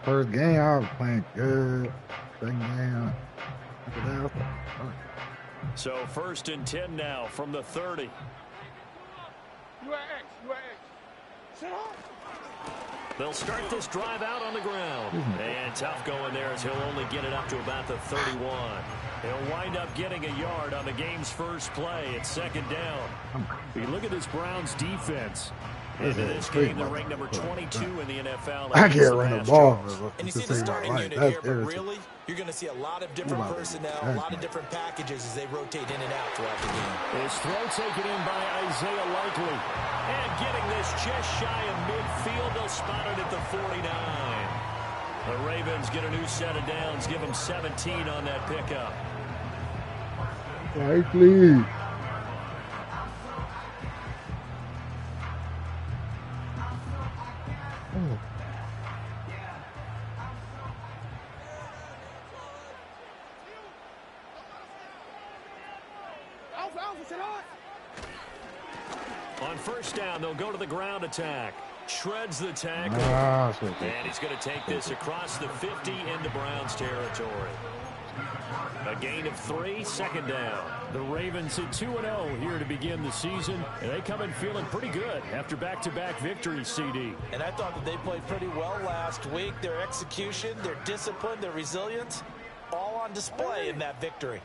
first game, I was playing good. Second game, so 1st and 10 now from the 30. They'll start this drive out on the ground. And tough going there as he'll only get it up to about the 31. He'll wind up getting a yard on the game's first play. It's 2nd down. You look at this Browns defense. Into this game, they're ranked number 22 in the NFL. I can't run the ball. And you see the starting unit here, but really, you're going to see a lot of different personnel, a lot of different packages as they rotate in and out throughout the game. His throw taken in by Isaiah Likely. And getting this just shy of midfield, they'll spot it at the 49. The Ravens get a new set of downs, give them 17 on that pickup. Likely. On 1st down, they'll go to the ground attack. Shreds the tackle. And he's going to take this across the 50 into Browns territory. A gain of 3, 2nd down. The Ravens at 2-0 here to begin the season. And they come in feeling pretty good after back-to-back victories, CD. And I thought that they played pretty well last week. Their execution, their discipline, their resilience, all on display in that victory.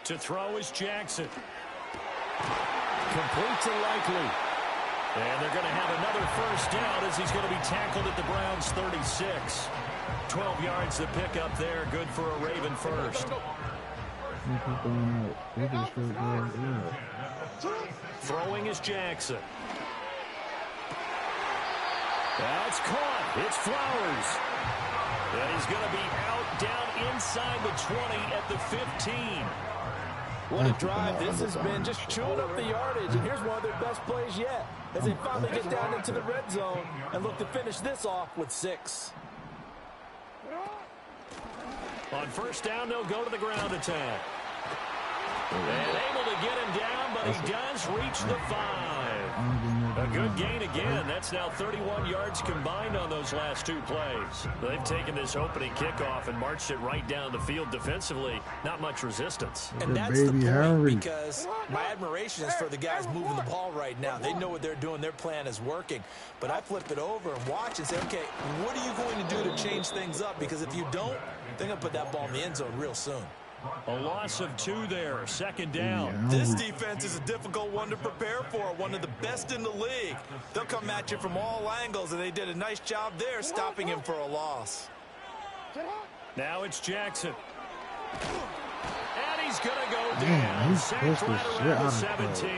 To throw is Jackson. Complete to Likely. And they're going to have another 1st down as he's going to be tackled at the Browns' 36. 12 yards to pick up there. Good for a Raven first. Throwing is Jackson. That's caught. It's Flowers. And he's going to be out down inside the 20 at the 15. What a drive this has been, just chewing up the yardage. And here's one of their best plays yet as they finally get down into the red zone and look to finish this off with 6. On 1st down, they'll go to the ground attack. And able to get him down, but he does reach the 5. A good gain again. That's now 31 yards combined on those last 2 plays. They've taken this opening kickoff and marched it right down the field defensively. Not much resistance. And that's the point, because my admiration is for the guys moving the ball right now. They know what they're doing. Their plan is working. But I flip it over and watch and say, okay, what are you going to do to change things up? Because if you don't, they're going to put that ball in the end zone real soon. A loss of 2 there, 2nd down. This defense is a difficult one to prepare for, one of the best in the league. They'll come at you from all angles, and they did a nice job there stopping him for a loss. Now it's Jackson. And he's going to go down. Sacked right around the 17.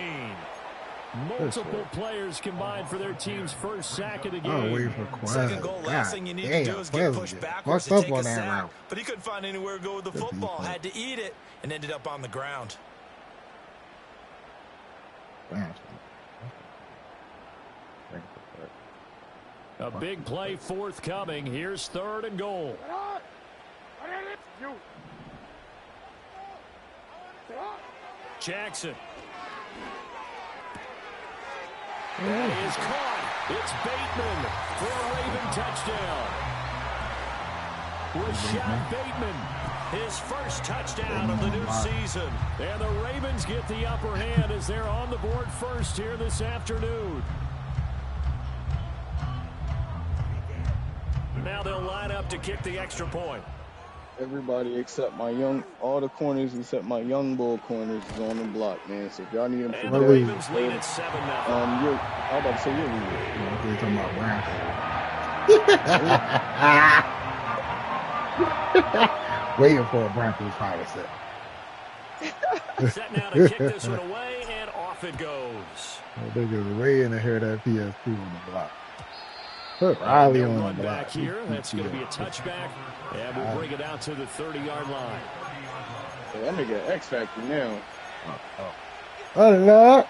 Multiple players combined for their team's first sack of the game. Second goal, last thing you need to do is get pushed backwards and take a sack. But he couldn't find anywhere to go with the football. Had to eat it and ended up on the ground. A big play forthcoming. Here's 3rd and goal. Jackson. That is caught. It's Bateman for a Raven touchdown. Rashad Bateman, his first touchdown of the new season. And the Ravens get the upper hand as they're on the board first here this afternoon. Now they'll line up to kick the extra point. Everybody except all the corners except my young bull corners is on the block, man. So if y'all need them for the Ravens lead at 7-0. I'm about to say you're leaving. You're talking about Broncos. Waiting for a Broncos power set. Set now to kick this one away, and off it goes. They're just waiting to hear that PS2 on the block. Put Riley on the block. Back here. That's going to be a touchback, and we'll bring it out to the 30-yard line. Hey, that nigga X Factor now. Oh, no.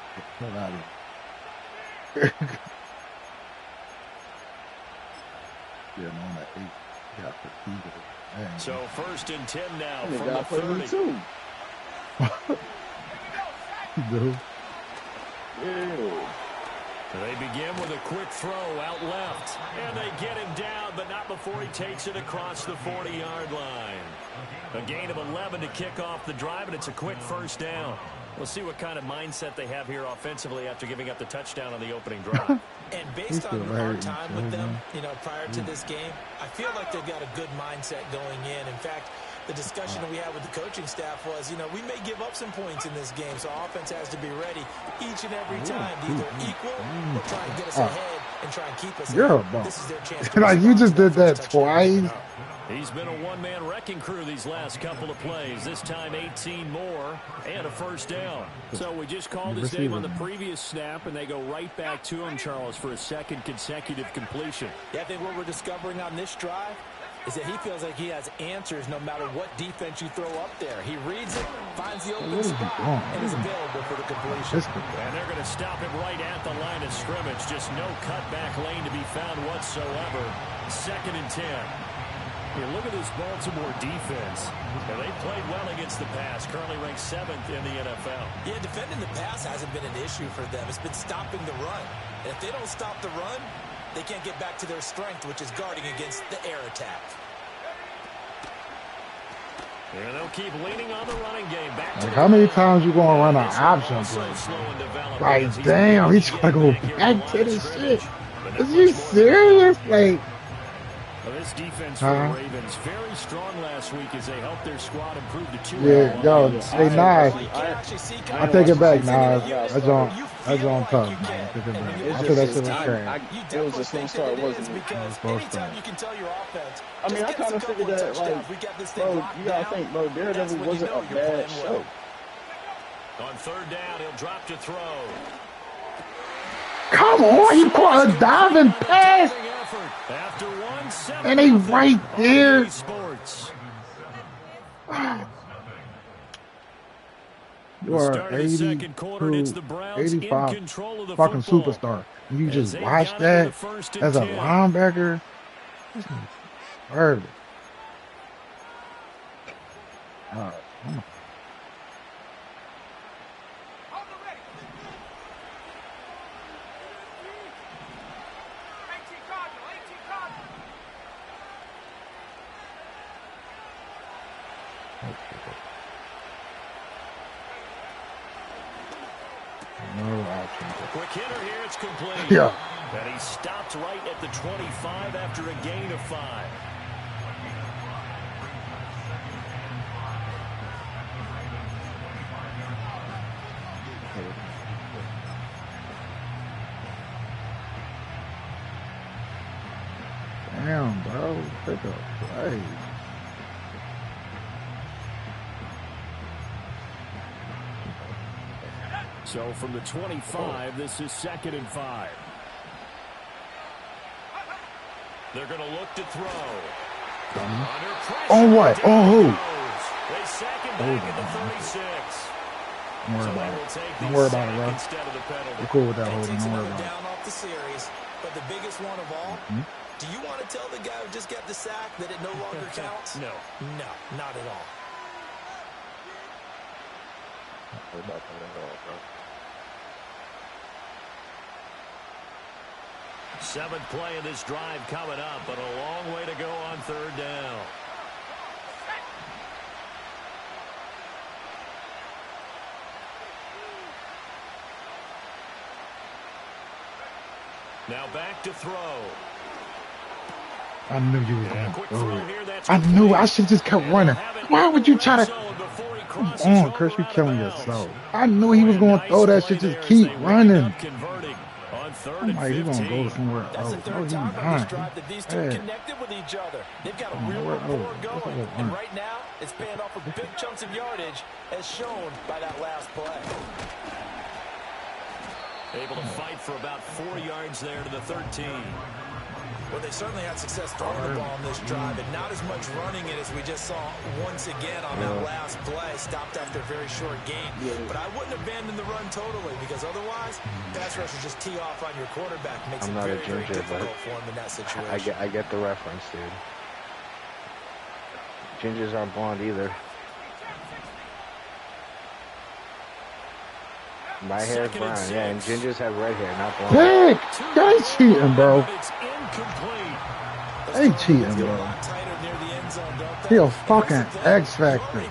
So 1st and 10 now from the 30. Yeah. They begin with a quick throw out left. And they get him down, but not before he takes it across the 40-yard line. A gain of 11 to kick off the drive, and it's a quick first down. We'll see what kind of mindset they have here offensively after giving up the touchdown on the opening drive. And based on our time with them, prior to this game, I feel like they've got a good mindset going in. In fact, the discussion that we had with the coaching staff was, we may give up some points in this game, so offense has to be ready each and every time to either equal or try and get us ahead and try and keep us ahead. This is their chance to like, you just did that twice. He's been a one-man wrecking crew these last couple of plays. This time 18 more and a first down. So we just called his name on the previous snap, and they go right back to him, Charles, for a second consecutive completion. Yeah, I think what we're discovering on this drive is that he feels like he has answers no matter what defense you throw up there. He reads it, finds the open spot, and is available for the completion. And they're going to stop him right at the line of scrimmage. Just no cutback lane to be found whatsoever. 2nd and 10. Here, look at this Baltimore defense. And they played well against the pass, currently ranked 7th in the NFL. Yeah, defending the pass hasn't been an issue for them. It's been stopping the run. And if they don't stop the run, they can't get back to their strength, which is guarding against the air attack. And they'll keep leaning on the running game. Back to how many times you going to run an option play? Like, damn, he's trying to go back to this shit. Is he serious? Like, this defense for the Ravens very strong last week as they helped their squad improve to 2. Yeah, yo, hey, Nas. I take it back, Nas. That's on tough, man. I take it back. I feel that shit was trash. It was a slow start, wasn't it? I mean, I kind of figured that, like, bro, you gotta think, bro, Daredevil wasn't a bad show. On 3rd down, he'll drop to throw. Come on, he caught a diving pass. And they right there. You are 82, 85 fucking superstar. And you just watch that as a linebacker. This is garbage. All right, come on. Quick hitter here, it's complete. Yeah. And he stopped right at the 25 after a gain of 5. Damn, bro. Pick up play. So from the 25, this is 2nd and 5. They're going to look to throw. On what? Oh, who? They sack him back at the 36. Don't worry about it. Don't worry about it, bro. We're cool with that holding. Don't worry about it. Down off the series, but the biggest one of all, do you want to tell the guy who just got the sack that it no longer counts? No. No, not at all. We're not that at all, bro. 7th play of this drive coming up, but a long way to go on 3rd down. Now back to throw. I knew you were going to throw it. I knew. I should just kept running. Why would you try to... Come on, Chris, you're killing yourself. I knew he was going to throw that shit. Just keep running. I'm like, he's going to go somewhere else. No, he's not. These two connected with each other. They've got a real rapport going. And right now, it's paying off with big chunks of yardage, as shown by that last play. Able to fight for about 4 yards there to the 13. Well, they certainly had success throwing the ball on this drive, and not as much running it as we just saw once again on that last play. Stopped after a very short gain. But I wouldn't abandon the run totally, because otherwise, pass rushers just tee off on your quarterback. Makes it very, very difficult for him in that situation. I get the reference, dude. Gingers aren't blonde either. My hair is brown, yeah, and gingers have red hair, not blonde. Pick! That ain't cheating, bro. Ain't cheating, bro. He a fucking X Factor.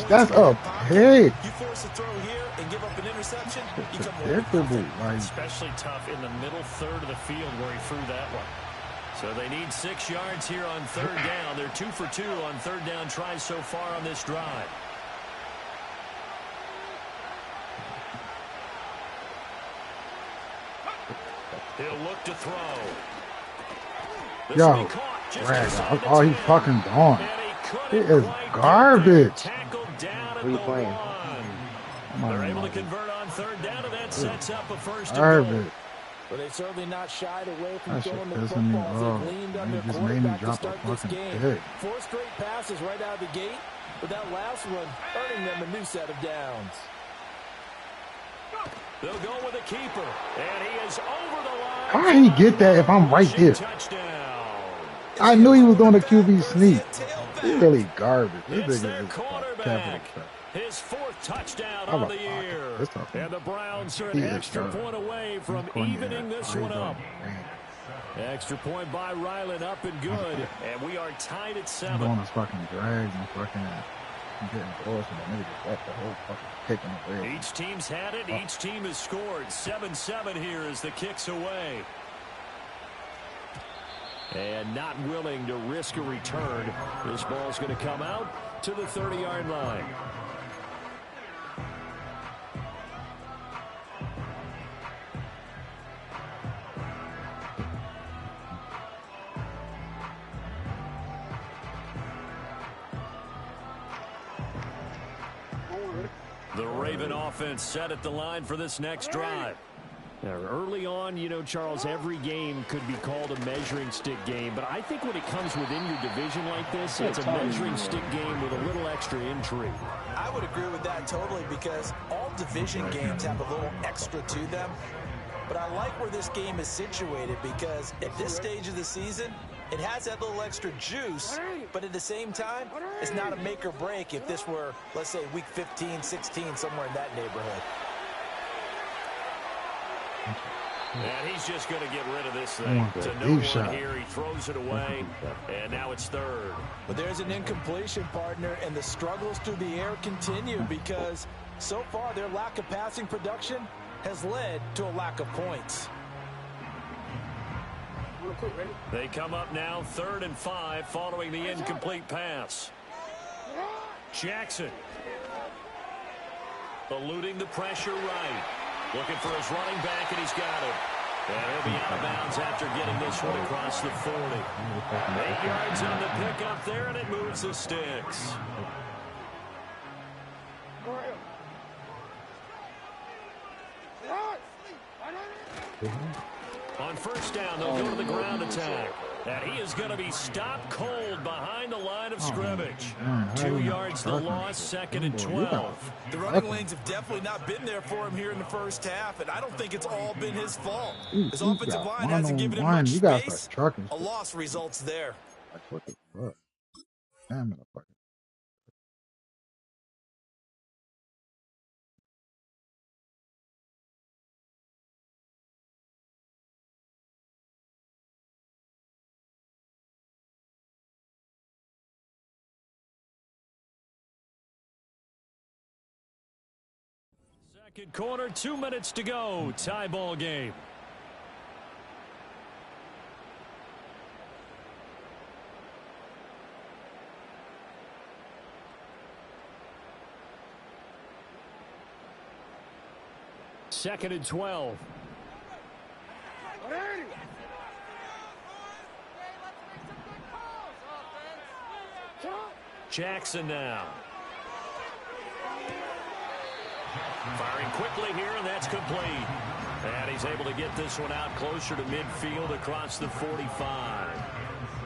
That's a pick. You force a throw here and give up an interception, you come predictable. Like, especially tough in the middle third of the field where he threw that one. So they need 6 yards here on third down. They're 2 for 2 on third down tries so far on this drive. He'll look to throw. yo, oh, he's fucking gone. It is garbage. Who are you playing? They're able to convert on third down, and that sets up a first garbage. But they've certainly not shied away from throwing the pissing me football. off. They've leaned on He their just made me quarterback to drop a start this fucking game. pick. 4 straight passes right out of the gate, but that last one earning them a new set of downs. They'll go with a keeper, and he is over the line. How he get that if I'm right here? I knew he was doing a QB sneak. He really garbage. This nigga is quarterback. His 4th touchdown on the year. And the Browns are an extra point away from evening this one up. Extra point by Ryland, up and good. And we are tied at 7. I'm going to fucking drag and fucking getting close and maybe that's the whole fucking kicking away. Each team's had it. Each team has scored. 7-7 here as the kick's away. And not willing to risk a return. This ball's going to come out to the 30-yard line. The Raven offense set at the line for this next drive. Now, early on, you know, Charles, every game could be called a measuring stick game, but I think when it comes within your division like this, it's a measuring stick game with a little extra intrigue. I would agree with that totally because all division games have a little extra to them. But I like where this game is situated because at this stage of the season, it has that little extra juice, but at the same time, it's not a make or break if this were, let's say, week 15, 16, somewhere in that neighborhood. And he's just going to get rid of this thing. To no one here, he throws it away, and now it's third. But there's an incompletion, partner, and the struggles through the air continue because so far their lack of passing production has led to a lack of points. They come up now 3rd and 5 following the incomplete pass. Jackson eluding the pressure right. Looking for his running back, and he's got him. And he'll be out of bounds after getting this one across the 40. 8 yards on the pickup there, and it moves the sticks. On first down, they'll go to the ground attack. And he is going to be stopped cold behind the line of scrimmage. 2 yards the loss, 2nd and 12. The running lanes have definitely not been there for him here in the first half, and I don't think it's all been his fault. His offensive line hasn't given him much space. A loss results there. What the fuck? Damn it, fucking. Second quarter, 2 minutes to go. Tie ball game. Second and 12. Jackson now. Firing quickly here, and that's complete. And he's able to get this one out closer to midfield across the 45.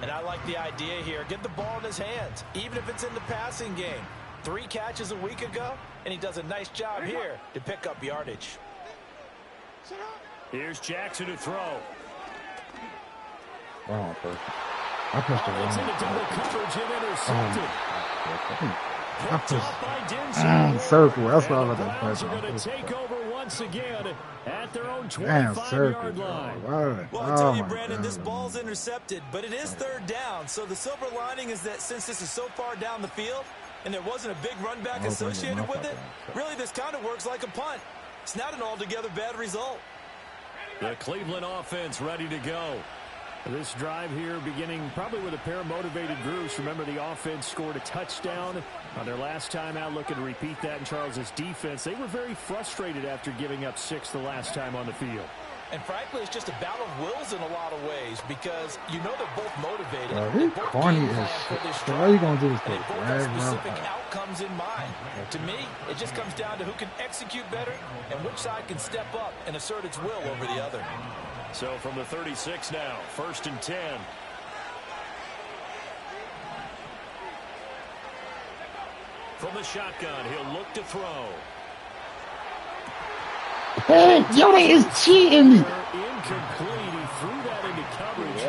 And I like the idea here. Get the ball in his hands, even if it's in the passing game. 3 catches a week ago, and he does a nice job here to pick up yardage. Here's Jackson to throw. Wrong person. I pushed the wrong. It's into double coverage and intercepted. picked up by Dinson. Circle. That's what I And was the about Browns to are going to say. take over once again at their own Damn, circle, 25-yard line. bro. Well, I tell you, My Brandon, God. this ball's intercepted, but it is third down. So the silver lining is that since this is so far down the field and there wasn't a big run back associated with it, really this kind of works like a punt. It's not an altogether bad result. The Cleveland offense ready to go. This drive here beginning probably with a pair of motivated groups. Remember, the offense scored a touchdown on their last time out, looking to repeat that in Charles' defense. They were very frustrated after giving up 6 the last time on the field. And frankly, it's just a battle of wills in a lot of ways because you know they're both motivated. He corny as shit. So what are you going to do is they both have specific outcomes in mind. To me, it just comes down to who can execute better and which side can step up and assert its will over the other. So from the 36 now, 1st and 10. From the shotgun, he'll look to throw. Hey, yo, they is cheating me. Incomplete. He threw that into coverage. It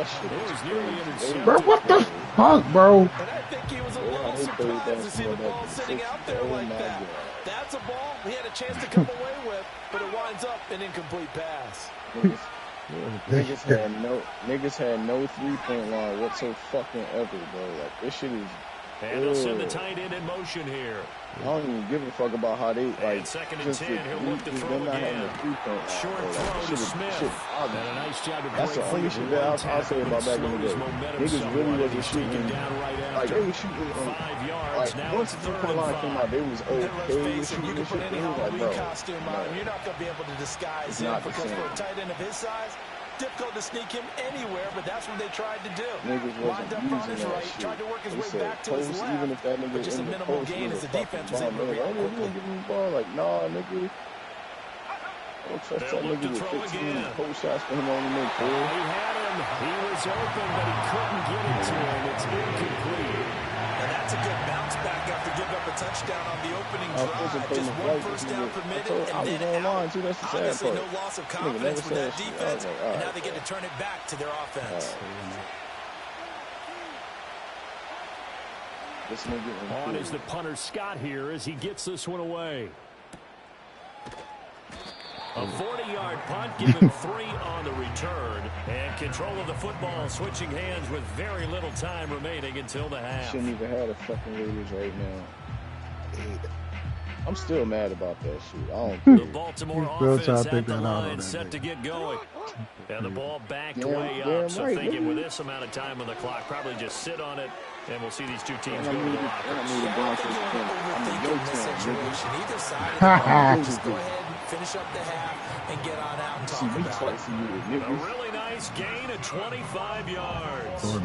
was nearly intercepted. Bro, what the fuck, bro? And I think he was a little surprised to see the ball sitting out there like that. That's a ball he had a chance to come away with, but it winds up an incomplete pass. Niggas had no 3-point line whatsoever, bro. Like, this shit is. And they'll send the tight end in motion here. I don't even give a fuck about how they like. 2nd and 10. He'll look to throw again. Short throw to Smith. And a nice job to break that's the only shit that I'll say about back in the day. Niggas really wasn't shooting. Like, they were shooting 5 yards. like, Now once it's the 3rd 3-point line and came 5. out, they was okay with You shooting can put shit. any They was like, Halloween bro, costume on him. You're not going to be able to disguise him not the because same. for a tight end of his size, difficult to sneak him anywhere, but that's what they tried to do. Niggas Lined wasn't up on using his that right, shit. tried to work his They way said back to his post, left, even if that nigga but just a in the minimal post gain was as the a fucking defense was bomb, able to nigga, react you gonna give him the ball? Like, nah, nigga. Don't trust that They'll look nigga to throw with 15 again. post shots for him to only make 4. He had him. He was open, but he couldn't get it to him. It's incomplete. And that's a good bounce back after giving up a touchdown on the opening drive. Just one first down permitted and then out. Too, that's the sad Obviously, part. no loss of confidence with that defense, like, and now they get to turn it back to their offense. This nigga On is the punter Scott here as he gets this one away. A 40-yard punt, giving 3 on the return. And control of the football switching hands with very little time remaining until the half. Shouldn't even have the fucking Raiders right now. I'm still mad about that shit. I don't The Baltimore offense at the line set to get going. And the ball backed way up. So thinking with this amount of time on the clock, probably just sit on it. And we'll see these two teams go to the locker. Either side, just go ahead and finish up the half and get on out and talk about it. A really nice gain of 25 yards. The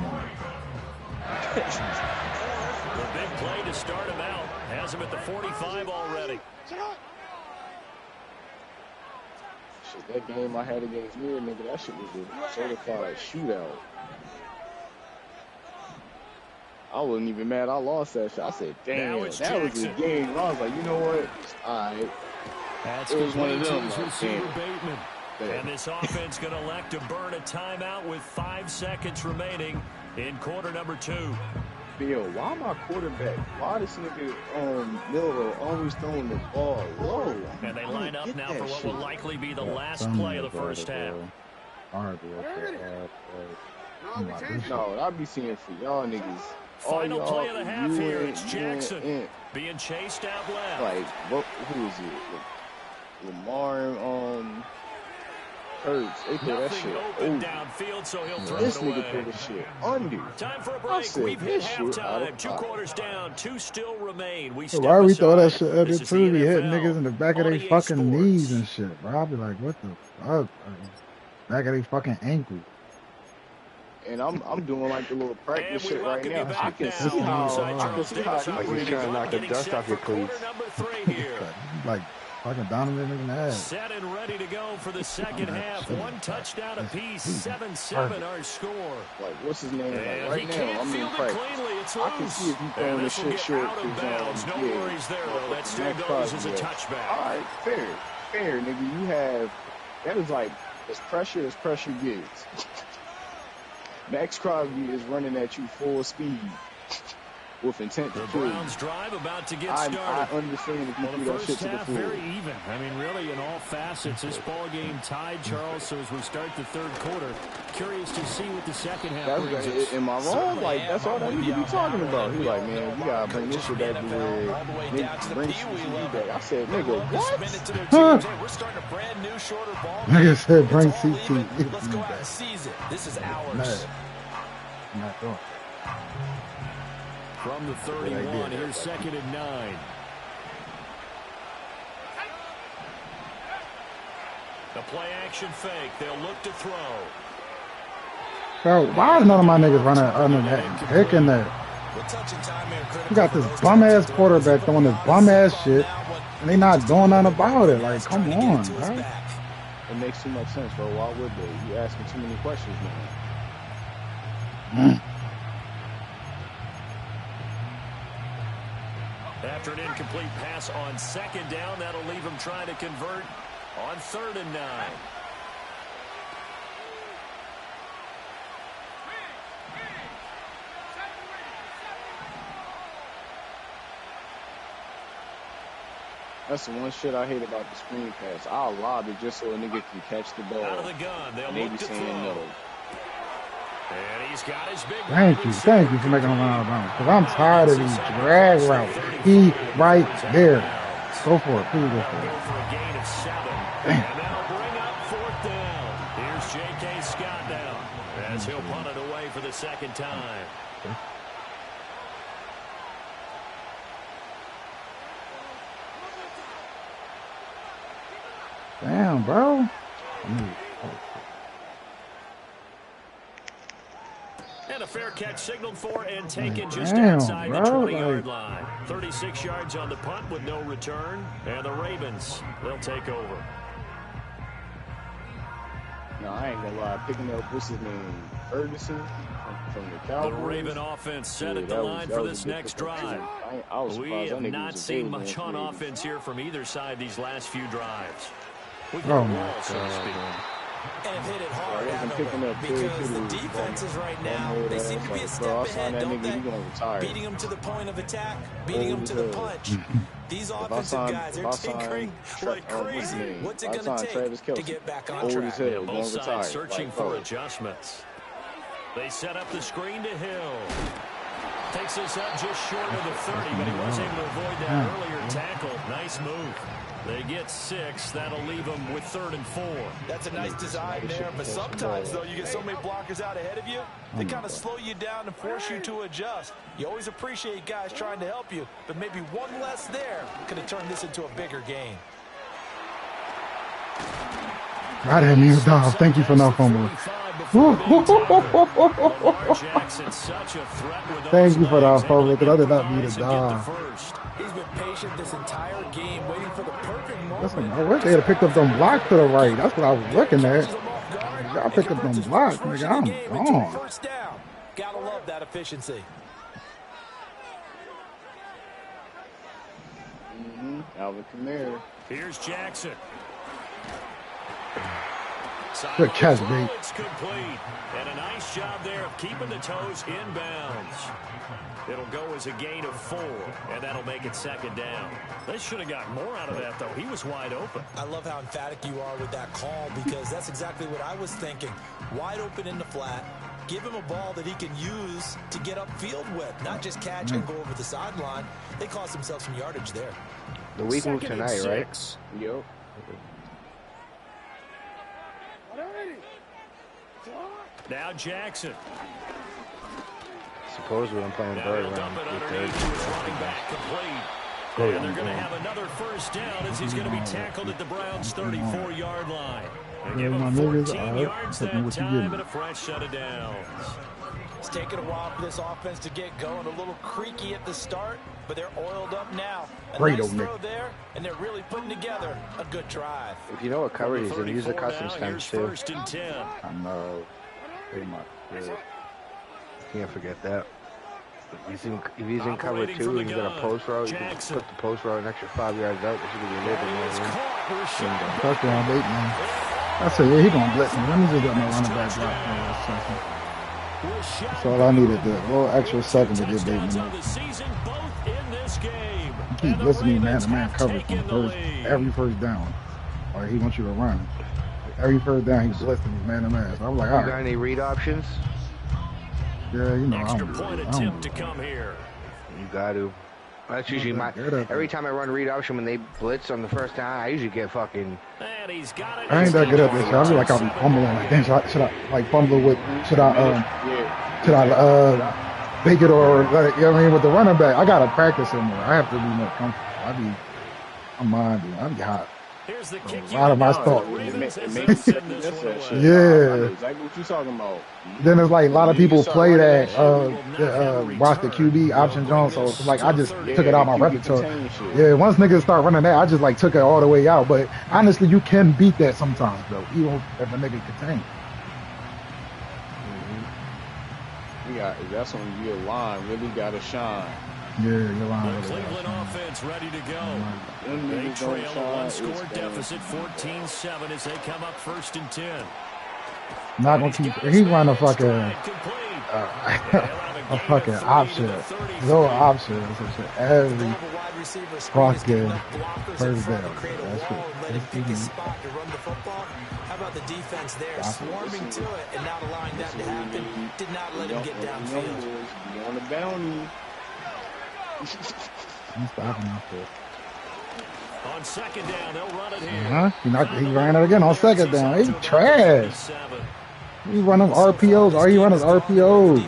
big play to start him out. Has him at the 45 already. Shit, that game I had against Mir, nigga, that shit was a certified shootout. I wasn't even mad I lost that shit. I said, damn, that was a game. I was like, you know what? All right. That's it was one of them. Receiver Bateman. And this offense going to elect to burn a timeout with 5 seconds remaining in quarter number 2. Yo, why my quarterback? Why this nigga Miller always throwing the ball low? And they line up now for what will likely be the last play of the first half. No, I'll be seeing for y'all niggas. Final play of the half here. It's Jackson being chased out left. Like, who is it? Lamar Hurts. They throw that shit open downfield, so he'll throw this it away. nigga throw the shit under. Time for a break. We've hit halftime. 2 quarters down. 2 still remain. Why we throw that shit under too? We hit niggas in the back of their fucking knees and shit, bro. I'll be like, what the fuck? Back of their fucking ankle. And I'm doing like the little practice shit right now. I can see how like you're trying to knock the dust off your cleats. Like fucking Donovan in the ass. Set and ready to go for the second half. 1 touchdown apiece. 7-7 our score. Like what's his name? Like, right now I'm in practice. I can see if you throwing the shit short. No worries there though. That still goes as a touchback. All right, fair, nigga. You have that is like as pressure gets. Max Crosby is running at you full speed with intent to The kill you. Browns drive about to get I started. understand if you Well, do the that shit first to the half, floor. very even. I mean, really, in all facets, this ball game tied, Charles. So as we start the third quarter, curious to see what the second half brings us. Am I wrong? Like, that's all that nigga be talking about. He like, man, we gotta bring this shit back to where niggas bring CTE back. I said, nigga, what? We're starting a brand new, shorter ball. Nigga said bring CTE Let's go out back. and seize it. This is ours. I'm not doing From the 31, here's 2nd and 9. The play action fake. They'll look to throw. Bro, why is none of my niggas running under that pick in there? You got this bum ass quarterback throwing this bum ass shit, and they not doing nothing about it. Like, come on, bro. It makes too much sense, bro. Why would they? You asking too many questions, man. After an incomplete pass on 2nd down, that'll leave him trying to convert on 3rd and 9. That's the one shit I hate about the screen pass. I'll lob it just so a nigga can catch the ball. Out of the gun, they'll and they look be to saying throw. no. And he's got his big Thank you for making him run out of bounds. Because I'm tired of these drag routes. He right there. Go for it. Please go for it. Go for a gain of 7. And that'll bring up 4th down. Here's J.K. Scott now as he'll punt it away for the 2nd time. Damn, bro. And a fair catch signaled for and taken just outside the 20-yard line. 36 yards on the punt with no return. And the Ravens, they'll take over. No, I ain't gonna lie. Picking up, what's his name? Ferguson from the Cowboys. The Raven offense set at the line for this next drive. We have not seen much on offense here from either side these last few drives. We got a wall, so to speak. And have hit it hard, because the defenses right now, they seem to be a step ahead, don't they? Beating them to the point of attack, beating them to the punch. These offensive guys, they're tinkering like crazy. What's it going to take to get back on track? Yeah, both sides searching for adjustments. They set up the screen to Hill. Takes us up just short of the 30, but he was able to avoid that earlier tackle. Nice move. They get 6. That'll leave them with 3rd and 4. That's a nice design there, but sometimes, though, you get so many blockers out ahead of you, they kind of slow you down and force you to adjust. You always appreciate guys trying to help you, but maybe one less there could have turned this into a bigger game. I didn't mean to dive. Thank you for no fumble. Thank you for that fumble, because I did not mean to dive. He's been patient this entire game, waiting for the perfect moment. Listen, I wish they had picked up them blocks to the right. That's what I was looking at. Y'all picked up them blocks, nigga. I'm gone. First down. Gotta love that efficiency. Alvin Kamara. Here's Jackson. Good catch, B. It's complete. And a nice job there of keeping the toes inbounds. It'll go as a gain of 4, and that'll make it 2nd down. They should have got more out of that, though. He was wide open. I love how emphatic you are with that call, because that's exactly what I was thinking. Wide open in the flat. Give him a ball that he can use to get upfield with, not just catch and go over the sideline. They cost themselves some yardage there. The week move tonight, right? Yep. Now Jackson. Supposedly I'm playing Now bird he'll dump it around underneath to his running back, complete. And they're going to have another first down as he's going to be tackled at the Browns' 34-yard line. They give him 14 yards that time and a fresh set of downs. It's taken a while for this offense to get going. A little creaky at the start, but they're oiled up now. A nice throw there, and they're really putting together a good drive. If you know what coverage he's going to use the custom stems too. 1st and 10. I know. Pretty much. Yeah. Can't forget that. If he's in cover 2 and he's got a post route, you can put the post route an extra 5 yards out. This is going to be a little bit more room. Touchdown, 8, man. I said, yeah, he going to blitz me. Let me just let my running back drop for a second. That's all I needed, the little extra second to get Bateman. He keep listening, man-to-man coverage from every first down. Like, he wants you to run. Every first down, he's blitzing man-to-man. So I'm like, all right. You got any read options? Yeah, you know, Extra point attempt to come here. You got to. That's usually my. Every time I run read option when they blitz on the first down, I usually get fucking. And he's got it. I ain't that good at this. I feel like I'll be fumbling. Like, damn, should I like fumble with? Should I take it or let it? You know what I mean? With the running back, I gotta practice it more. I have to be more comfortable. I'm minding. I be hot. Here's the kick. A lot of my thoughts. Yeah. Exactly what you talking about. Then it's like a lot of people play that watch the QB option Jones, so it's like I just took it out of my repertoire. Yeah, once niggas start running that, I just like took it all the way out. But honestly, you can beat that sometimes though, even if a nigga contain. That's when your line really gotta shine. Yeah, your line really Cleveland offense ready to go. They trail a one-score deficit, 14-7 as they come up 1st and 10. Not gonna keep. He run a fucking a fucking option, no option. Every fucking first down. How about the defense there, swarming to it and not allowing that to happen? Did not let him get downfield. You on the bounty. He's stopping out there. On 2nd down, they'll run it here. He ran it again on 2nd down. He's trash. He run them RPOs. All he run is RPOs.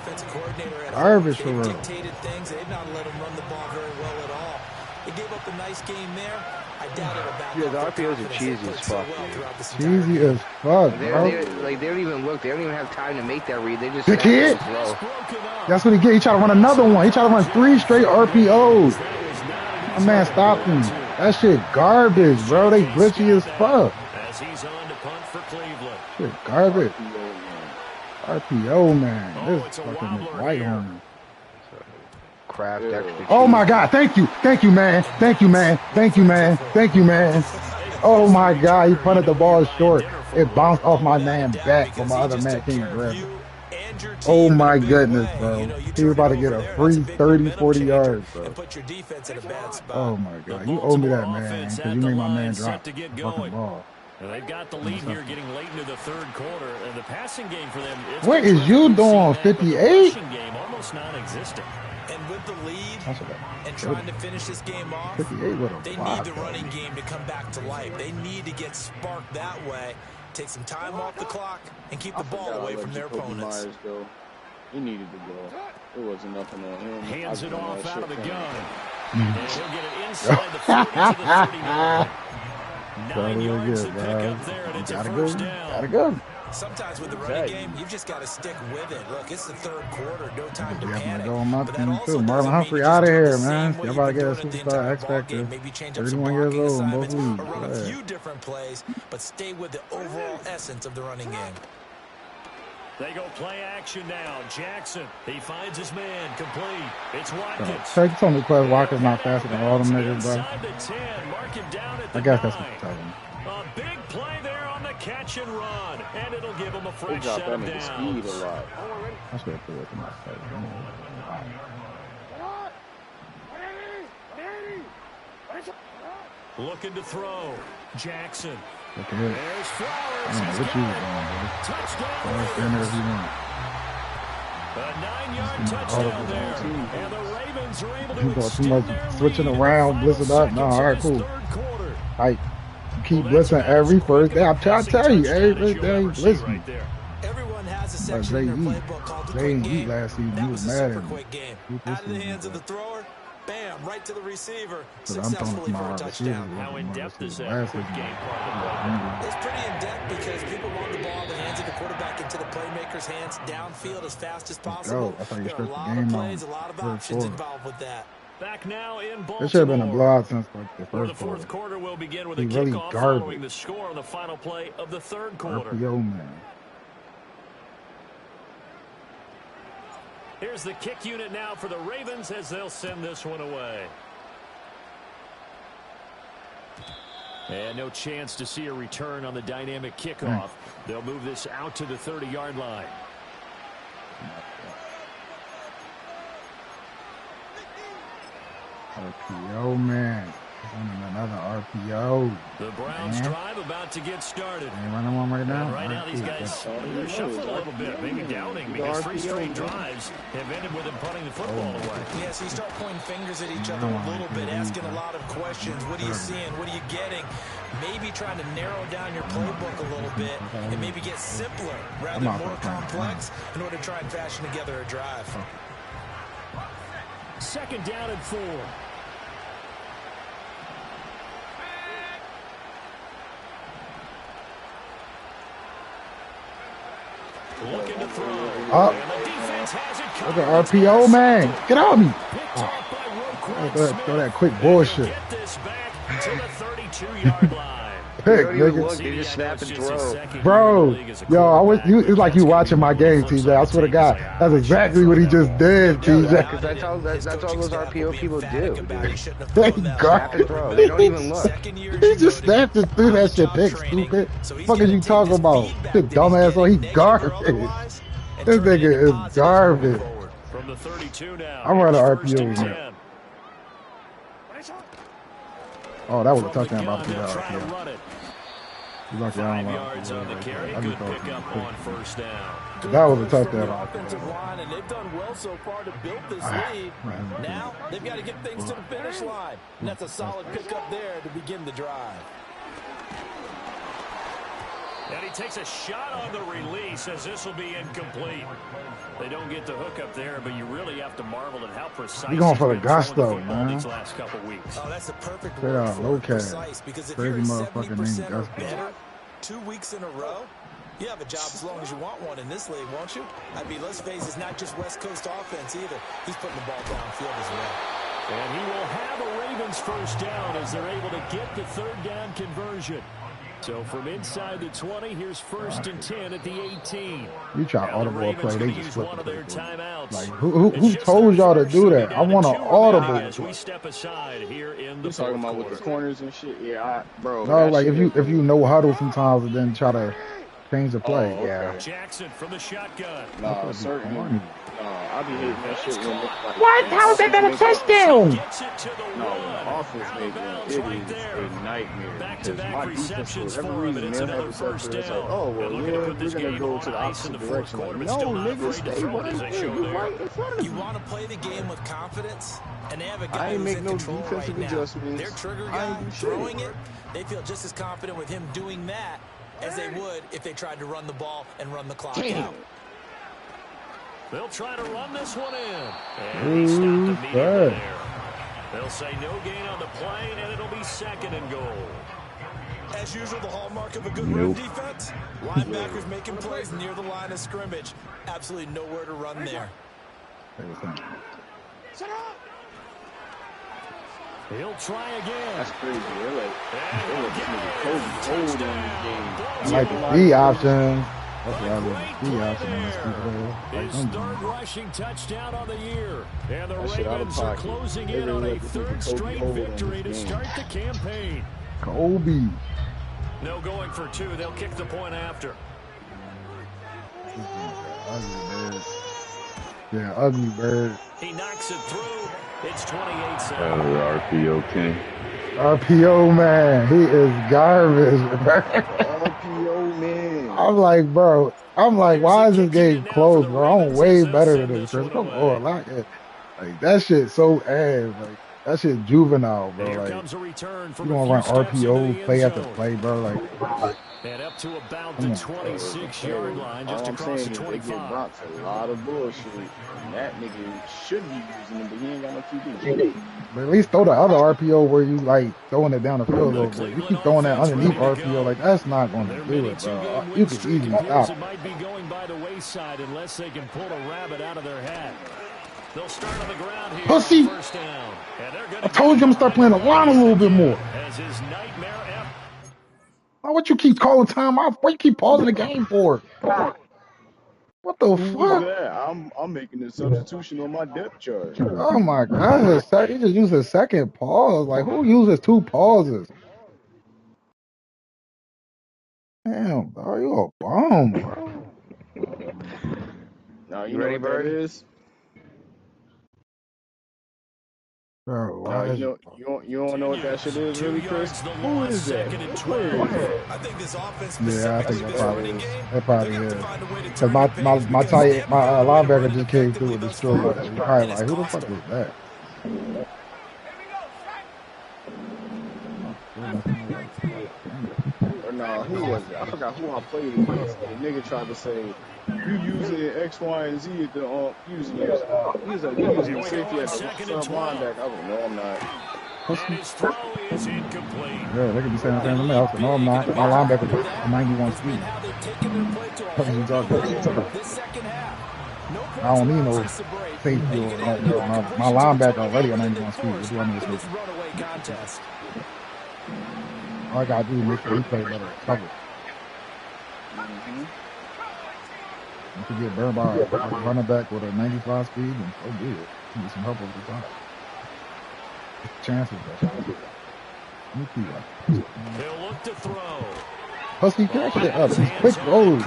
Garbage for real. Dictated things. They did not let him run the ball very well at all. They gave up a nice game there. I doubt it'll back the RPOs are cheesy as fuck. Cheesy as fuck, bro. They don't even look. They don't even have time to make that read. They just. The kid. That's what he get. He tried to run another one. He tried to run 3 straight RPOs. My man stopped him. That shit garbage, bro. They glitchy as fuck. As he's on to punt for Cleveland. Shit garbage. RPO, man. This fucking white on Craft extra. Oh my God. Thank you, man. Thank you, man. Oh my God. He punted the ball short. It bounced off my man back, but my other man can't grab it. Oh my goodness, bro. He was about to get a free 30, 40 yards, bro. Oh my God. You owe me that, man, because you made my man drop the fucking ball. And they've got the lead here getting late into the 3rd quarter. And the passing game for them. What is you doing, 58? Game almost non-existent. And with the lead and trying to finish this game off, they need the running game to come back to life. They need to get sparked that way. Take some time off the clock and keep the ball away from their opponents. He needed to go. There wasn't nothing on him. Hands it off out of the gun. And he'll get it inside the 40 to the 39. 9 yards to pick up there, and it's a first down. Gotta go. Sometimes with the running game, you've just got to stick with it. Look, it's the 3rd quarter. No time to panic. Go on my team too. Marlon Humphrey out of here, man. Y'all about to get a superstar X Factor. 31 years old in both leagues. Run a few different plays, but stay with the overall essence of the running game. They go play action now. Jackson, he finds his man, complete. It's Watkins. You told me Quez Walker's not faster than all them niggas, bro. I guess that's what you're telling me. A big play there on the catch and run, and it'll give him a fresh set of downs. Speed a lot. That's what I feel like in my face. Looking to throw. Jackson. Look at it. There's Flowers. I don't know what you was doing, bro. A 9-yard touchdown there. And the Ravens are able to too much switching around, blitzing up. No, all right, cool. Like, keep blitzing every first day. I tell you, every day blitzing. Everyone has a section in their playbook called the quick game. Last season, he was mad at me. Out of the hands of the thrower, bam, right to the receiver, So successfully for a touchdown. How in-depth is that quick game part of the play? It's pretty in-depth because people want the ball in the hands of the quarterback into the playmaker's hands downfield as fast as possible. There are a lot of plays, a lot of options involved with that. Back now in Baltimore. It should have been a blowout since like the first the 4th quarter will begin with a kickoff following the score on the final play of the 3rd quarter. RPO, man. Here's the kick unit now for the Ravens as they'll send this one away. And no chance to see a return on the dynamic kickoff. They'll move this out to the 30-yard line. RPO, man. Another RPO. The Browns drive about to get started. Ain't running one right now. And right now, these guys are shuffling a little bit, maybe doubting, because 3 straight drives have ended with them punting the football away. Yeah, so you start pointing fingers at each other a little bit, asking a lot of questions. What are you seeing? What are you getting? Maybe trying to narrow down your playbook a little bit and maybe get simpler rather than more complex in order to try and fashion together a drive. 2nd down and 4. Looking to throw. Up. Look at RPO, man. Get on me. Oh. Throw that quick bullshit. Get this back to the 32-yard line. Pick, nigga. You just snap and throw. Bro, yo, it's like you watching my game, TJ. I swear to God, that's exactly what he just did, TJ. Because that's all those RPO people do. They They don't even look. He just snapped and threw that shit, pick, stupid. What is you talking about? This dumbass, he garbage. This nigga is garbage. From the 32 now. I'm running RPO now. Oh, that was a touchdown by the RPO. You lucky 5 yards on the carry. Good pickup on 1st down. That was a touchdown. Offensive line, and they've done well so far to build this lead. Now they've got to get things to the finish line, and that's a solid pickup there to begin the drive. And he takes a shot on the release as this will be incomplete. They don't get the hook up there, but you really have to marvel at how precise he's going for the gusto, man. These last couple weeks. Oh, that's the perfect word for precise, because if crazy you're motherfucker named 70% or Gusto. better 2 weeks in a row, you have a job as long as you want one in this league, won't you? I mean, let's face it, it's not just West Coast offense either. He's putting the ball downfield as well. And he will have a Ravens 1st down as they're able to get the 3rd down conversion. So from inside the 20, here's 1st and 10 at the 18. You try audible play, they just flip one of their timeouts. Like, who told y'all to do that? I want an audible. As we step aside here in the talking about with the corners and shit. Yeah, bro. No, like if you know huddle sometimes and then try to change the play. Oh, okay. Yeah. Jackson from the shotgun. No, certainly. I be hating that shit when like, what? How is that not a touchdown? No, offense makes it is a nightmare because my defense for whatever reason they'll have a reception. It's like, oh well, yeah, we're gonna go to the opposite direction. Like, no, nigga, stay right there. You're right in front of you. You want to play the game with confidence, and they have a guy I ain't who's make in no control defensive right adjustments. Now. Their trigger guy throwing it, they feel just as confident with him doing that as they would if they tried to run the ball and run the clock out. They'll try to run this one in. And he stopped immediately there. They'll say no gain on the play, and it'll be 2nd and goal. As usual, the hallmark of a good run defense. Linebackers making plays near the line of scrimmage. Absolutely nowhere to run there. He'll try again. That's crazy. They're like this nigga Kobe cold in this game. I like the B option. That's what I love the B option on this His 3rd rushing touchdown on the year. And the Ravens are closing in on a 3rd straight victory to start the campaign. Kobe. No going for 2. They'll kick the point after. Yeah, ugly bird. He knocks it through. It's 28-7. RPO king. RPO man, he is garbage. RPO man. I'm like, why is this game closed, bro? I'm way better than this, Chris. Come on, like that shit so ass. Like that shit juvenile, bro. Like you gonna run RPO play after play, bro. Like. And up to about the 26-yard line, just across the 25. They get Brock's a lot of bullshit. And that nigga should be using him, but he ain't got no QB. But at least throw the other RPO where you like throwing it down the field a little bit. You keep throwing that underneath RPO, like that's not going to do it, bro. You can easily stop. It might be going by the wayside unless they can pull a rabbit out of their hat. They'll start on the ground here. Pussy! First down. I told you I'm gonna start playing the line a little bit more. As his nightmare. Why would you keep calling time off? What you keep pausing the game for? What the fuck? I'm making a substitution on my depth chart. Oh my god, he just used a second pause. Like who uses 2 pauses? Damn, bro, you a bum, bro. Now You ready, what that Bird? is? Bro, you don't know what that shit is, really, Chris? Who is that? What player is that? I think this offense, yeah, I think specifically that this probably running is. game, That they're probably going to have to is. find a way to Because turn the page my because they tight, haven't my found a way to run linebacker it just came through effectively and thus destroyed far, that. He and probably it's like, who the cost fuck them. was that? Or no, who was it? I forgot who I played against. And the nigga tried to say, you using X, Y, and Z at the using it. You using the safety at the sub linebacker. I was like, no, I'm not. And his throw is incomplete. Yeah, they could be saying the same to me. I said, no, I'm not. My linebacker was a 91 speed. What are you talking about? I don't need no safety or my linebacker already at 91 speed. What do I need a safety? All I gotta do is make sure he plays better at cover. You could get burned by a running back with a 95 speed, and so be it. You need some help over the top. Chances, though. He'll look to throw. Husky, catch that up. He's quick throws.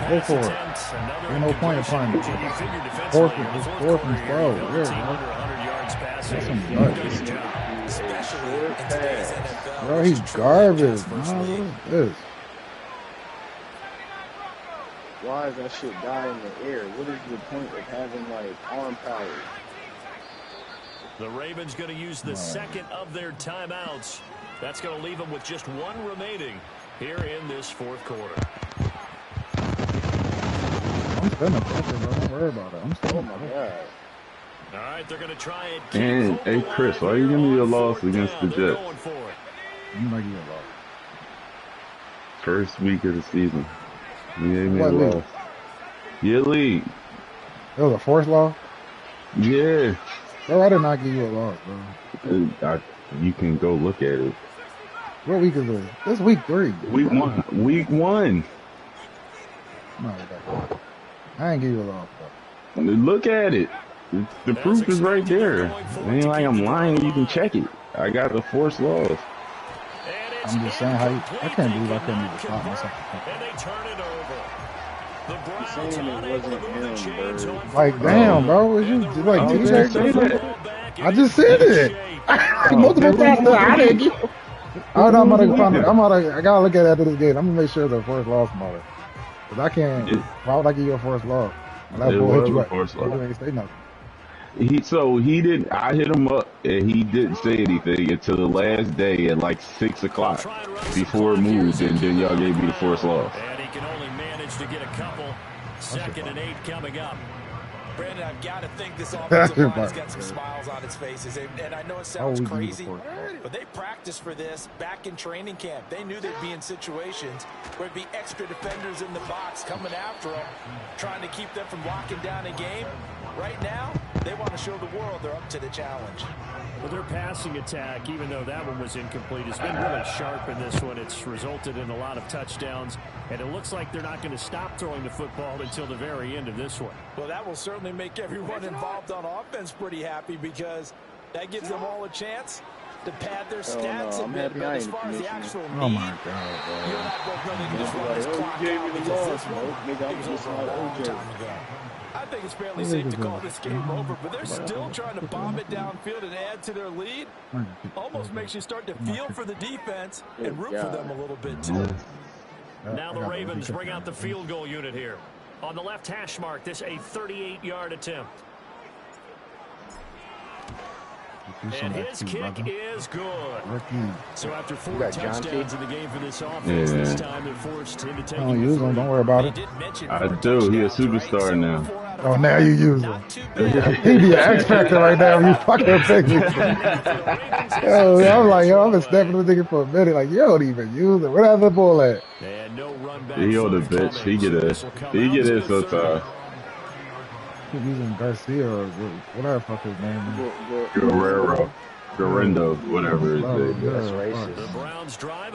Go for it. Ain't no point in punting. Fourth and 12. That's some garbage. Bro, he's garbage. Man, what is this? Why is that shit die in the air? What is the point of having like arm power? The Ravens going to use the second of their timeouts. That's going to leave them with just one remaining here in this fourth quarter. I'm spinning pressure, bro. Don't worry about it. I'm still. Oh my god. All right, they're going to try it. And hey, Chris, why are you giving me a loss against the Jets? I'm not giving a loss. First week of the season. You gave me What a league? loss. Your league. It was a forced loss? Yeah. Bro, I did not give you a loss, bro. You can go look at it. What week is this? This week 3. Week 1. Week 1. No, I ain't give you a loss, bro. Look at it. The proof is right there. It ain't like I'm lying. You can check it. I got the forced loss. I'm just saying how you, I can't believe I couldn't even stop myself. And they turn it over. The He's saying it wasn't him, bro. Like, damn, bro. Is you like TJ? I just said it. Multiple times. I didn't get. I gotta look at it after this game. I'm gonna make sure the first loss matter. Cause I can't. Why would I give you a first loss? That boy hit you up. You ain't say nothing. He didn't. I hit him up and he didn't say anything until the last day at like 6 o'clock before it moved, and then y'all gave me the first loss. And he can only manage to get a couple. 2nd and 8 coming up. Brandon, I've got to think this offensive line's got some smiles on its faces. And I know it sounds crazy, but they practiced for this back in training camp. They knew they'd be in situations where it'd be extra defenders in the box coming after them, trying to keep them from locking down a game. Right now, they want to show the world they're up to the challenge. Well, their passing attack, even though that one was incomplete, has been really sharp in this one. It's resulted in a lot of touchdowns, and it looks like they're not going to stop throwing the football until the very end of this one. Well, that will certainly make everyone involved on offense pretty happy because that gives them all a chance to pad their stats a bit. But as far as the actual need, oh my god, bro. you're not both running this run this clock out because this one was over a long time ago. I think it's fairly safe to call this game over, but they're still trying to bomb it downfield and add to their lead. Almost makes you start to feel for the defense and root for them a little bit, too. Now the Ravens bring out the field goal unit here. On the left hash mark, this a 38-yard attempt. And his kick is good. So after 4 touchdowns in the game for this offense, this time they're forced into taking. I don't use him. Don't worry about it. I do. He a superstar now. Oh, now you use him. He be an X Factor right now. You fucking pick me. Yo, I'm like, yo, I've been stepping the nigga for a minute. Like, you don't even use it. Where that the ball at? He on the bench. He get it sometimes. He's using Garcia or whatever the fuck his name is. Guerrero, whatever his name is. That's racist. The Browns drive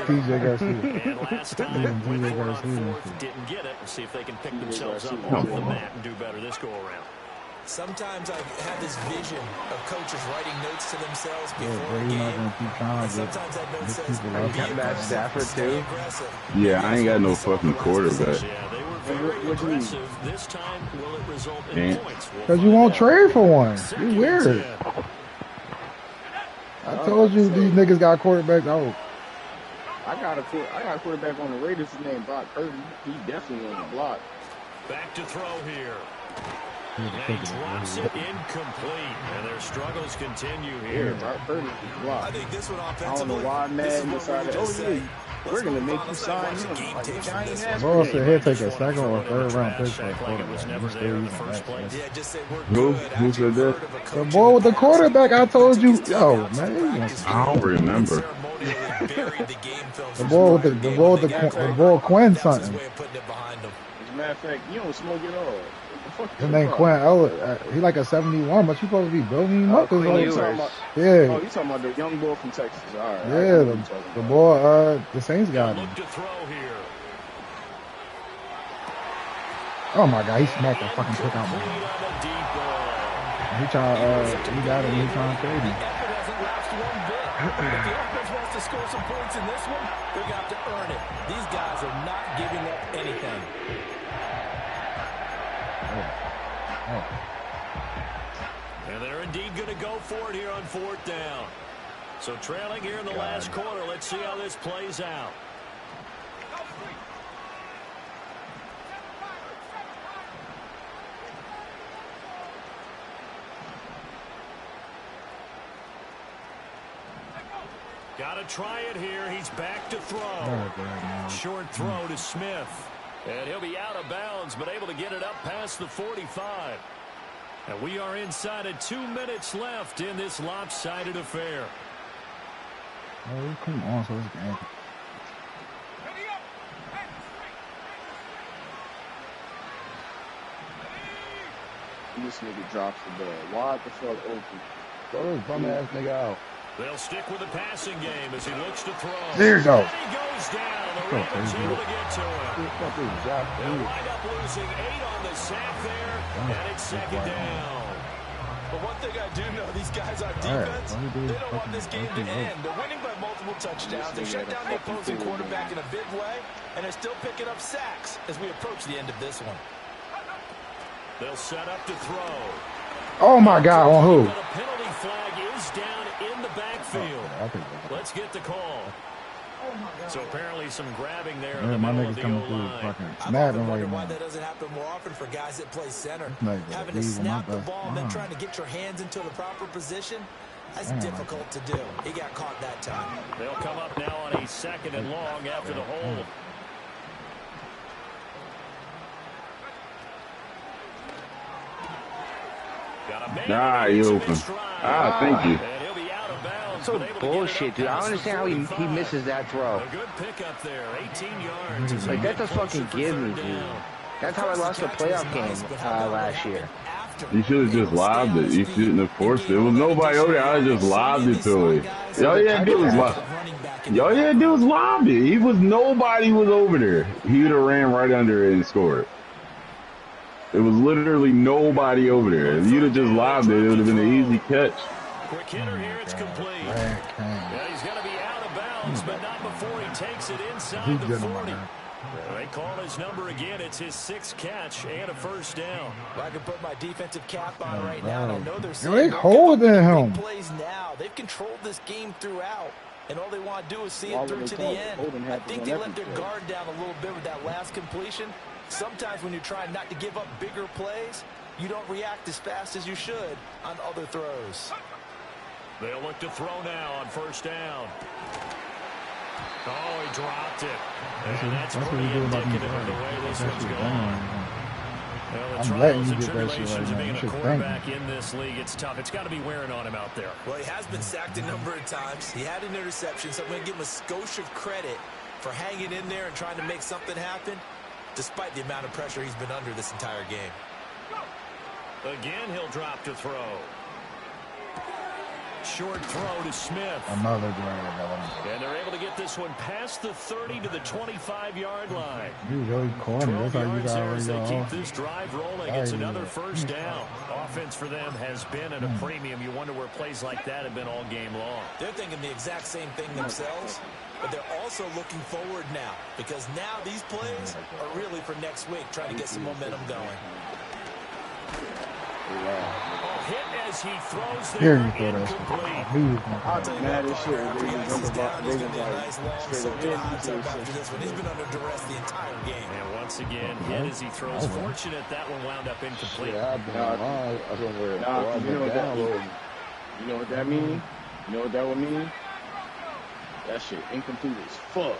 TJ Garcia. And last time, TJ Garcia. didn't get it. We'll see if they can pick themselves up off the mat and do better this go around. Sometimes I have this vision of coaches writing notes to themselves before a you're not game. gonna keep trying And to sometimes that note says, Matt Stafford too. Yeah, I ain't got no fucking quarterback. Yeah, they were very aggressive. This time, will it result in points? Because you won't trade for one. You weird. I told you these niggas got quarterbacks out. I got a quarterback on the Raiders named Brock Purdy. He definitely on the block. Back to throw here. And he drops it incomplete, and their struggles continue here. Brock Purdy block. I think this one I don't offensively. know why Madden decided, we're going to make you sign him. Bro said he'll take a second or third round pick for a quarterback. Never there in the first place. Yeah, just say we're Who said that? The boy with the quarterback, I told you. Yo, man. I don't remember. The boy with the boy Quinn something. As a matter of fact, you don't smoke it all. His name Quinn. He like a 71, but you supposed to be building him up. Yeah. Oh, you talking about the young boy from Texas. All right. Yeah, the boy, the Saints got him. Oh my God, he smacked the fucking pick out. He got him. He trying to trade him. If the offense wants to score some points in this one, they're going to have to earn it. These guys are not giving up anything. And they're indeed going to go for it here on 4th down. So trailing here in the last quarter. Let's see how this plays out. Got to try it here. He's back to throw. Short throw to Smith. And he'll be out of bounds, but able to get it up past the 45. And we are inside of 2 minutes left in this lopsided affair. Oh, come on, so it's game. This nigga drops the ball. Why the fuck open? Throw this bum ass nigga out. They'll stick with the passing game as he looks to throw. There you go. And he goes down. The Ravens able to get to him. They'll wind up losing 8 on the sack there, and it's 2nd down. But one thing I do know, these guys on defense, they don't want this game to end. They're winning by multiple touchdowns. They shut down the opposing quarterback in a big way, and they're still picking up sacks as we approach the end of this one. They'll set up to throw. Oh my God, on who? But a penalty flag is down in the backfield. Let's get the call. So apparently some grabbing there in the middle of the O-line. I wonder why that doesn't happen more often for guys that play center. Having to snap the ball and then trying to get your hands into the proper position, that's difficult to do. He got caught that time. They'll come up now on a 2nd and long after the hold. Nah, you open. Thank you. So bullshit, dude. I don't understand how he misses that throw. A good pickup there, 18 yards. Like, that's a fucking give me, dude. That's how I lost the playoff game last year. You should have just lobbed it. You shouldn't have forced it. There was nobody over there. I just lobbed it to him. All you had to do was lob. All you had to do was lob it. Nobody was over there. He would have ran right under it and scored. There was literally nobody over there. If you'd have just lobbed it, it would have been an easy catch. Quick hitter here, it's complete. Yeah, he's going to be out of bounds, but not before he takes it inside the 40. They call his number again. It's his 6th catch and a 1st down. I can put my defensive cap on right now, and I know they're saying holding him. Plays now. They've controlled this game throughout, and all they want to do is see it through to the end. I think they let their guard down a little bit with that last completion. Sometimes when you're trying not to give up bigger plays, you don't react as fast as you should on other throws. They'll look to throw now on 1st down. Oh, he dropped it. And that's pretty indicative of the way this one's going. Well, the trials and tribulations of being a quarterback in this league, it's tough. It's got to be wearing on him out there. Well, he has been sacked a number of times. He had an interception, so I'm going to give him a skosh of credit for hanging in there and trying to make something happen, despite the amount of pressure he's been under this entire game. Again, he'll drop to throw. Short throw to Smith. Another drive. And they're able to get get this one past the 30 to the 25-yard line. You really corny. That's how you got as they keep off. this drive rolling. It's another first down. Offense for them has been at a premium. You wonder where plays like that have been all game long. They're thinking the exact same thing themselves, but they're also looking forward now because now these plays are really for next week, trying to get some momentum going. Hit as he throws Here there, you go, that's incomplete. I'll tell you mad as shit. They just He's jump down. about. He's They going to be a nice, long, just like straight soaking up hot tub hit. after this one. He's been under duress the entire game. And once again, hit as he throws. Fortunate that one wound up incomplete. Nah, you know what that mean? You know what that mean? You know what that would mean? That shit incomplete as fuck.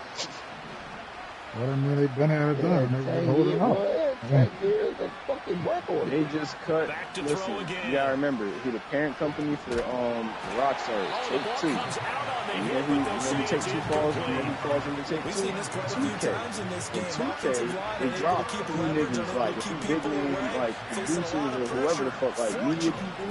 What I mean, they been at it done. They just holding up. They just cut. Listen, you gotta remember, he the parent company for rock stars. Take two. And then he takes 2 falls, and then he falls into take 2. 2K. In 2K, they drop a few niggas, like a few big names, like producers or whoever the fuck, like media people.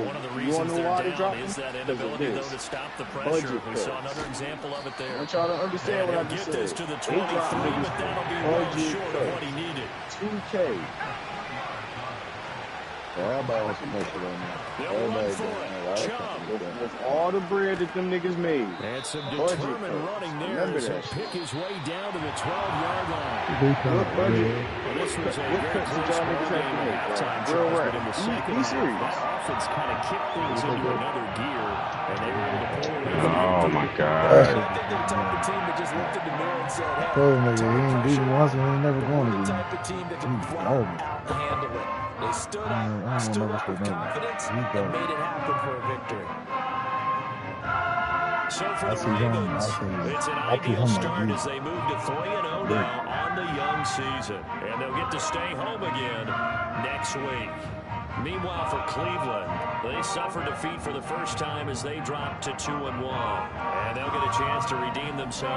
One of the reasons they're down is that inability, though, to stop the pressure. We saw another example of it there. I want y'all to understand what I just said. To the 23, but that'll be well short of what he needed. 2K. Everybody wants to make it on that. Everybody With all the bread that them niggas made. And some determined running there as he'll pick his way down to the 12-yard line. What budget? This was a very close y'all niggas have to make? Real rap. but in the second Be serious. half, offense kind of kicked things into another gear, and they were able to pull it in. Oh my God. I think they're the type of team that just looked in the mirror and said, hey, He ain't beaten once and he ain't never going to the be. type of team that can flat out handle it. They stood up, stood up with confidence, and made it happen for a victory. So for I the see him. Ravens, it's an ideal start as they move to 3-0 now on the young season. And they'll get to stay home again next week. Meanwhile, for Cleveland, they suffered defeat for the first time as they dropped to 2-1. And they'll get a chance to redeem themselves.